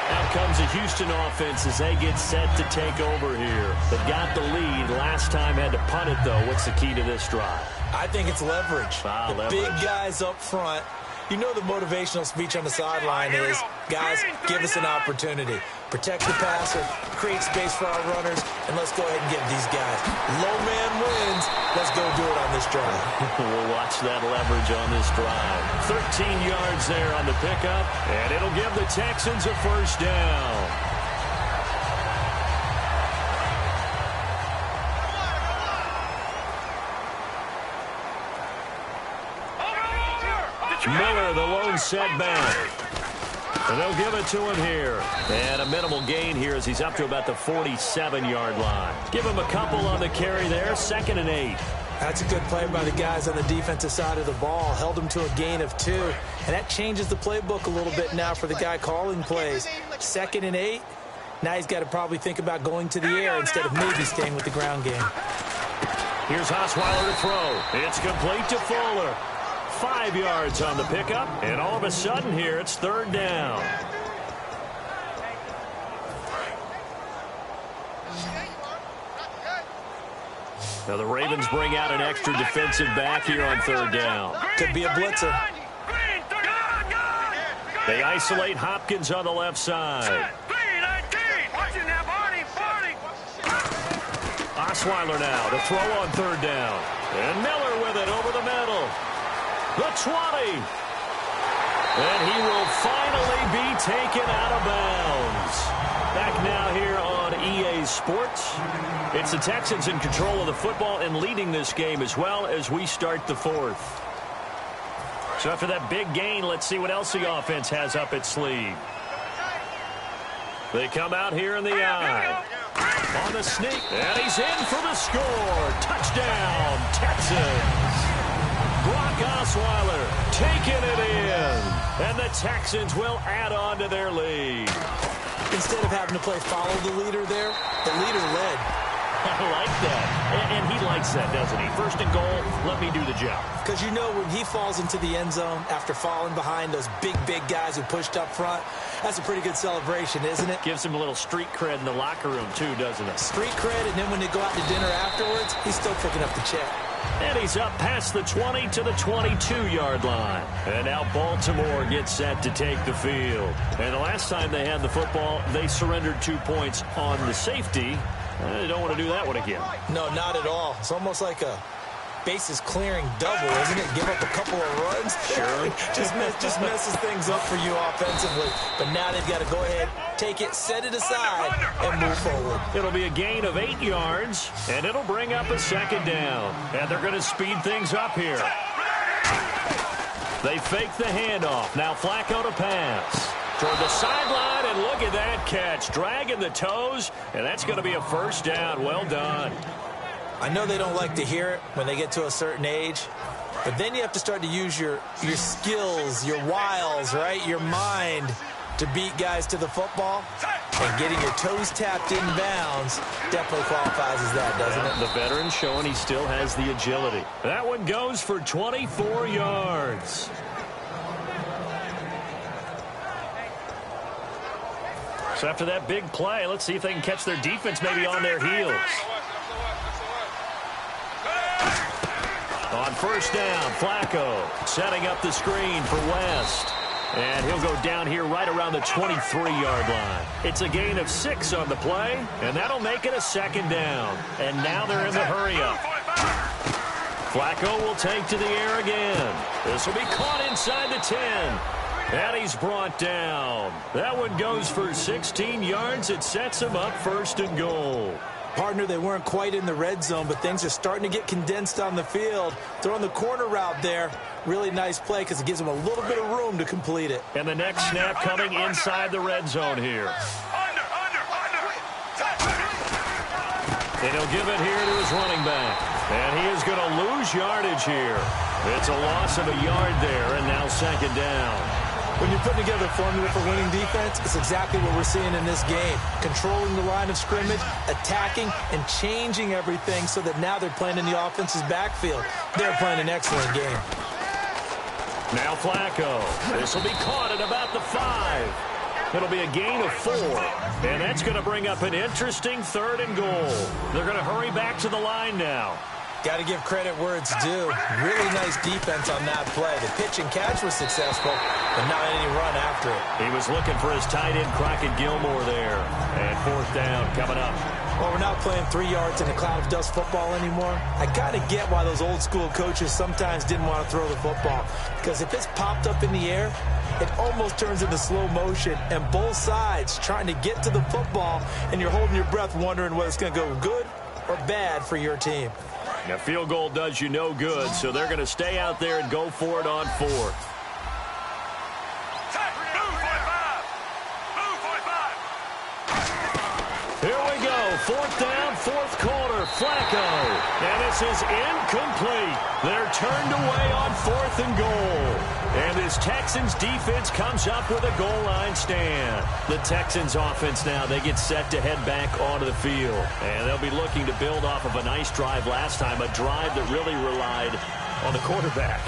Out comes the Houston offense as they get set to take over here. They've got the lead. Last time had to punt it, though. What's the key to this drive? I think it's leverage. Leverage. Big guys up front. You know the motivational speech on the sideline is, guys, give us an opportunity. Protect the passer, create space for our runners, and let's go ahead and get these guys. Low man wins. Let's go do it on this drive. We'll watch that leverage on this drive. 13 yards there on the pickup, and it'll give the Texans a 1st down. Miller, the lone setback. And they'll give it to him here. And a minimal gain here as he's up to about the 47-yard line. Give him a couple on the carry there. 2nd and 8. That's a good play by the guys on the defensive side of the ball. Held him to a gain of 2. And that changes the playbook a little bit now for the guy calling plays. 2nd and 8. Now he's got to probably think about going to the air instead of maybe staying with the ground game. Here's Osweiler to throw. It's complete to Fuller. 5 yards on the pickup. And all of a sudden here, it's 3rd down. Now the Ravens bring out an extra defensive back here on 3rd down. Could be a blitzer. They isolate Hopkins on the left side. Osweiler now to throw on 3rd down. And Miller with it over the middle. The 20. And he will finally be taken out of bounds. Back now here on EA Sports. It's the Texans in control of the football and leading this game as well as we start the 4th. So after that big gain, let's see what else the offense has up its sleeve. They come out here in the eye. On the sneak. And he's in for the score. Touchdown, Texans. Brock Osweiler taking it in. And the Texans will add on to their lead. Instead of having to play follow the leader there, the leader led. I like that. And he likes that, doesn't he? 1st and goal, let me do the job. Because you know when he falls into the end zone after falling behind those big guys who pushed up front, that's a pretty good celebration, isn't it? Gives him a little street cred in the locker room, too, doesn't it? Street cred, and then when they go out to dinner afterwards, he's still picking up the check. And he's up past the 20 to the 22-yard line. And now Baltimore gets set to take the field. And the last time they had the football, they surrendered 2 points on the safety. They don't want to do that one again. No, not at all. It's almost like a bases clearing double, isn't it? Give up a couple of runs. Sure. just messes things up for you offensively. But now they've got to go ahead, take it, set it aside, and move forward. It'll be a gain of 8 yards, and it'll bring up a 2nd down. And they're going to speed things up here. They fake the handoff. Now Flacco to pass. Toward the sideline, and look at that catch. Dragging the toes, and that's going to be a 1st down. Well done. I know they don't like to hear it when they get to a certain age, but then you have to start to use your skills, your wiles, right? Your mind to beat guys to the football. And getting your toes tapped in bounds definitely qualifies as that, doesn't it? The veteran showing he still has the agility. That one goes for 24 yards. So after that big play, let's see if they can catch their defense maybe on their heels. On 1st down, Flacco setting up the screen for West. And he'll go down here right around the 23-yard line. It's a gain of 6 on the play, and that'll make it a 2nd down. And now they're in the hurry-up. Flacco will take to the air again. This will be caught inside the 10. And he's brought down. That one goes for 16 yards. It sets him up 1st and goal. Partner, they weren't quite in the red zone, but things are starting to get condensed on the field. Throwing the corner route there. Really nice play because it gives them a little bit of room to complete it. And the next snap coming inside the red zone here. And he'll give it here to his running back. And he is going to lose yardage here. It's a loss of a yard there, and now 2nd down. When you're putting together a formula for winning defense, it's exactly what we're seeing in this game. Controlling the line of scrimmage, attacking, and changing everything so that now they're playing in the offense's backfield. They're playing an excellent game. Now Flacco. This will be caught at about the 5. It'll be a gain of 4. And that's going to bring up an interesting 3rd and goal. They're going to hurry back to the line now. Got to give credit where it's due. Really nice defense on that play. The pitch and catch was successful, but not any run after it. He was looking for his tight end, Crockett Gilmore, there. And 4th down coming up. Well, we're not playing 3 yards in a cloud of dust football anymore. I got to get why those old school coaches sometimes didn't want to throw the football. Because if it's popped up in the air, it almost turns into slow motion. And both sides trying to get to the football, and you're holding your breath wondering whether it's going to go good or bad for your team. A field goal does you no good, so they're going to stay out there and go for it on 4th. 4th down, 4th quarter. Flacco. And this is incomplete. They're turned away on 4th and goal. And this Texans defense comes up with a goal line stand. The Texans offense now, they get set to head back onto the field. And they'll be looking to build off of a nice drive last time, a drive that really relied on the quarterback.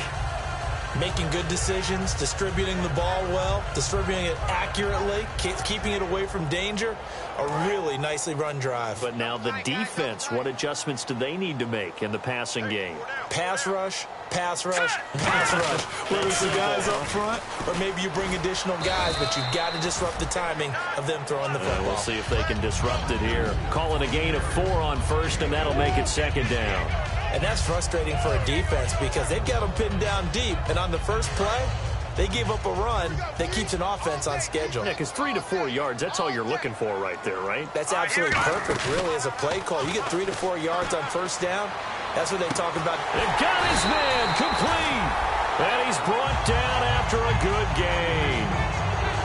Making good decisions, distributing the ball well, distributing it accurately, keeping it away from danger. A really nicely run drive. But now the defense, what adjustments do they need to make in the passing game? Pass rush, pass rush, pass rush. Whether it's the guys up front or maybe you bring additional guys, but you've got to disrupt the timing of them throwing the football. We'll see if they can disrupt it here. Calling a gain of 4 on 1st, and that'll make it 2nd down. And that's frustrating for a defense because they've got them pinned down deep. And on the first play, they gave up a run that keeps an offense on schedule. Yeah, because 3 to 4 yards, that's all you're looking for right there, right? That's absolutely perfect, really, as a play call. You get 3 to 4 yards on 1st down. That's what they talk about. They got his man complete. And he's brought down after a good gain.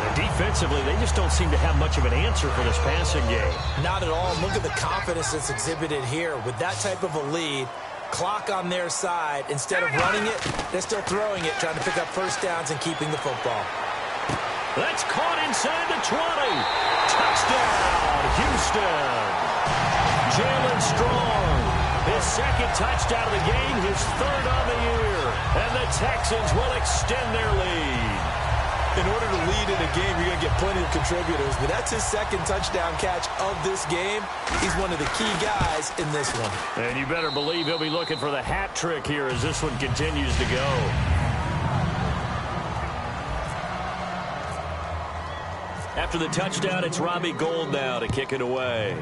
And defensively, they just don't seem to have much of an answer for this passing game. Not at all. Look at the confidence that's exhibited here. With that type of a lead, clock on their side, instead of running it, they're still throwing it, trying to pick up 1st downs and keeping the football. That's caught inside the 20. Touchdown, Houston. Jalen Strong, his 2nd touchdown of the game, his 3rd on the year. And the Texans will extend their lead. In order to lead in a game, you're going to get plenty of contributors, but that's his 2nd touchdown catch of this game. He's one of the key guys in this one. And you better believe he'll be looking for the hat trick here as this one continues to go. After the touchdown, it's Robbie Gould now to kick it away.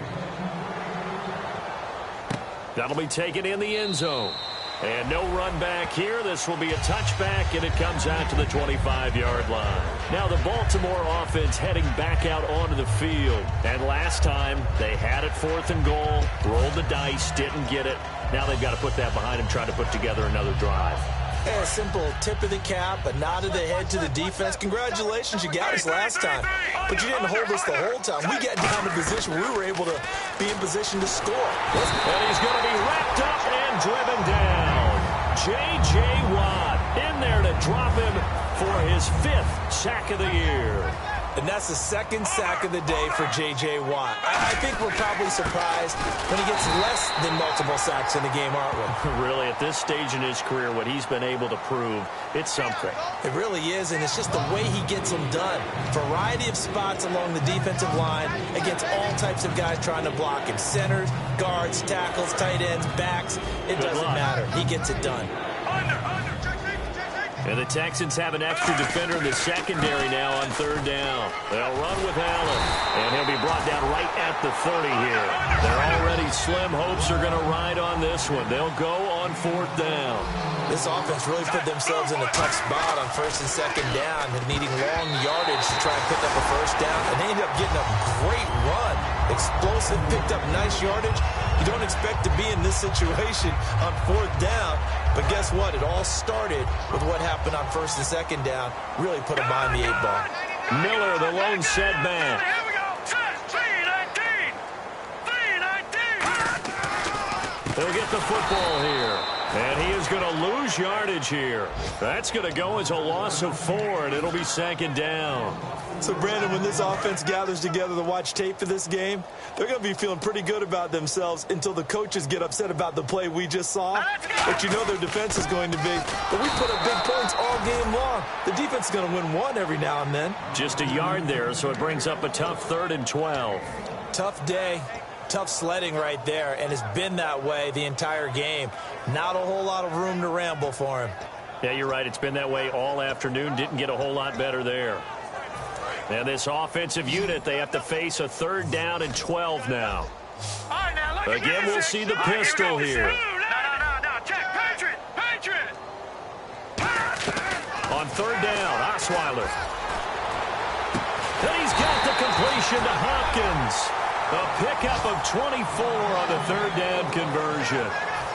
That'll be taken in the end zone. And no run back here. This will be a touchback, and it comes out to the 25-yard line. Now the Baltimore offense heading back out onto the field. And last time, they had it 4th and goal, rolled the dice, didn't get it. Now they've got to put that behind them, try to put together another drive. A simple tip of the cap, a nod of the head to the defense. Congratulations, you got us last time. But you didn't hold us the whole time. We got down to position where we were able to be in position to score. And he's going to be wrapped up and driven down. J.J. Watt in there to drop him for his 5th sack of the year. And that's the 2nd sack of the day for J.J. Watt. I think we're probably surprised when he gets less than multiple sacks in the game, aren't we? Really, at this stage in his career, what he's been able to prove, it's something. It really is, and it's just the way he gets them done. Variety of spots along the defensive line against all types of guys trying to block him. Centers, guards, tackles, tight ends, backs. It doesn't matter. He gets it done. And the Texans have an extra defender in the secondary now on 3rd down. They'll run with Allen, and he'll be brought down right at the 30 here. They're already slim hopes are going to ride on this one. They'll go on 4th down. This offense really put themselves in a tough spot on 1st and 2nd down and needing long yardage to try and pick up a 1st down, and they ended up getting a great run. Explosive, picked up nice yardage. You don't expect to be in this situation on 4th down, but guess what? It all started with what happened on 1st and 2nd down. Really put them behind the 8 ball. Miller, the lone setback. Here we go. They'll get the football here. And he is going to lose yardage here. That's going to go as a loss of 4, and it'll be 2nd down. So, Brandon, when this offense gathers together to watch tape for this game, they're going to be feeling pretty good about themselves until the coaches get upset about the play we just saw. But you know their defense is going to be. But we put up big points all game long. The defense is going to win one every now and then. Just a yard there, so it brings up a tough 3rd and 12. Tough day. Tough sledding right there, and it's been that way the entire game. Not a whole lot of room to ramble for him. Yeah, you're right. It's been that way all afternoon. Didn't get a whole lot better there. And this offensive unit, they have to face a 3rd down and 12 now. Again, we'll see the pistol here. No. Check. Patriot. On 3rd down, Osweiler. And he's got the completion to Hopkins. A pickup of 24 on the 3rd down conversion.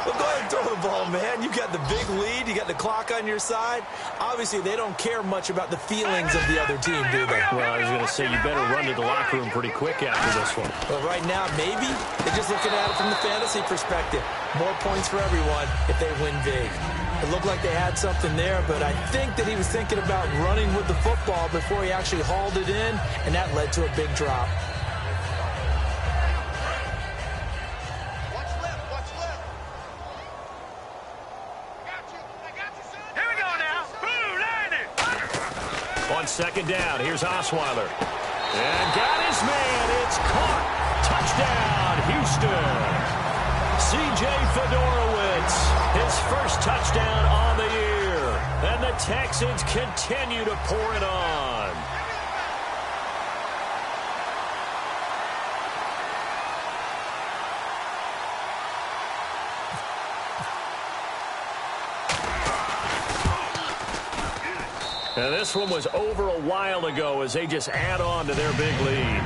Well, go ahead and throw the ball, man. You got the big lead. You got the clock on your side. Obviously, they don't care much about the feelings of the other team, do they? Well, I was going to say, you better run to the locker room pretty quick after this one. Well, right now, maybe they're just looking at it from the fantasy perspective. More points for everyone if they win big. It looked like they had something there, but I think that he was thinking about running with the football before he actually hauled it in, and that led to a big drop. On second down, here's Osweiler. And got his man. It's caught. Touchdown, Houston. C.J. Fedorowicz, his first touchdown on the year. And the Texans continue to pour it on. And this one was over a while ago as they just add on to their big lead.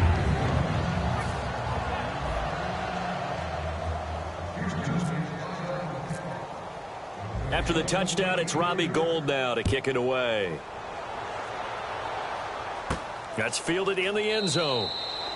After the touchdown, it's Robbie Gould now to kick it away. That's fielded in the end zone.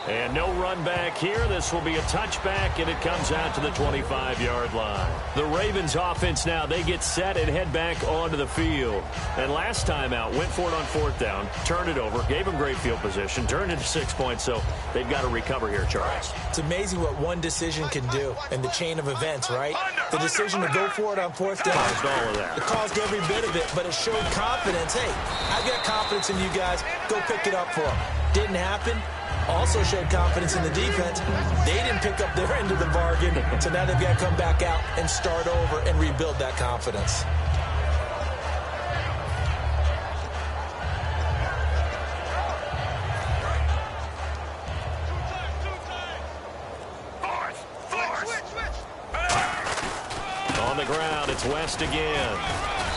And no run back here. This will be a touchback, and it comes out to the 25-yard line. The Ravens offense now, they get set and head back onto the field. And last time out, went for it on fourth down, turned it over, gave them great field position, turned into 6 points, so they've got to recover here, Charles. It's amazing what one decision can do in the chain of events, right? The decision to go for it on fourth down. Caused all of that. It caused every bit of it, but it showed confidence. Hey, I've got confidence in you guys. Go pick it up for them. Didn't happen. Also showed confidence in the defense. They didn't pick up their end of the bargain, so now they've got to come back out and start over and rebuild that confidence. On the ground, it's West again.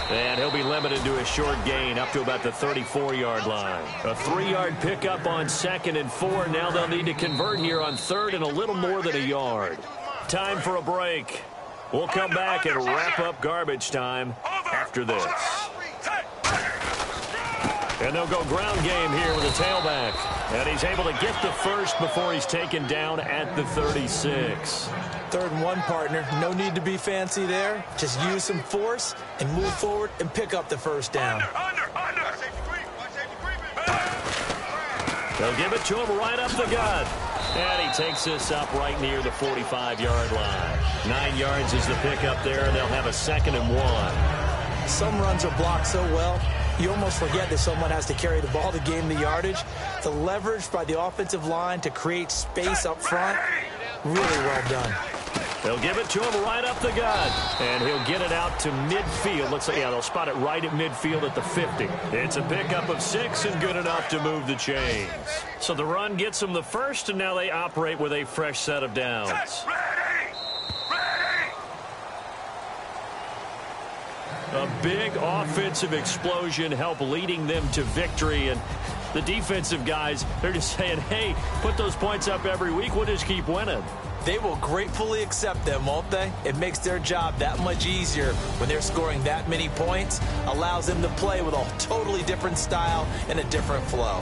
And he'll be limited to a short gain up to about the 34-yard line. A 3-yard pickup on 2nd and 4. Now they'll need to convert here on 3rd and a little more than a yard. Time for a break. We'll come back and wrap up garbage time after this. And they'll go ground game here with a tailback. And he's able to get the first before he's taken down at the 36. 3rd and 1, partner. No need to be fancy there. Just use some force and move forward and pick up the first down. They'll give it to him right up the gut. And he takes this up right near the 45-yard line. 9 yards is the pickup there, and they'll have a 2nd and 1. Some runs are blocked so well, you almost forget that someone has to carry the ball to gain the yardage. The leverage by the offensive line to create space up front, really well done. They'll give it to him right up the gut. And he'll get it out to midfield. Looks like, yeah, they'll spot it right at midfield at the 50. It's a pickup of 6 and good enough to move the chains. So the run gets them the first, and now they operate with a fresh set of downs. A big offensive explosion helped leading them to victory. And the defensive guys, they're just saying, hey, put those points up every week. We'll just keep winning. They will gratefully accept them, won't they? It makes their job that much easier when they're scoring that many points. Allows them to play with a totally different style and a different flow.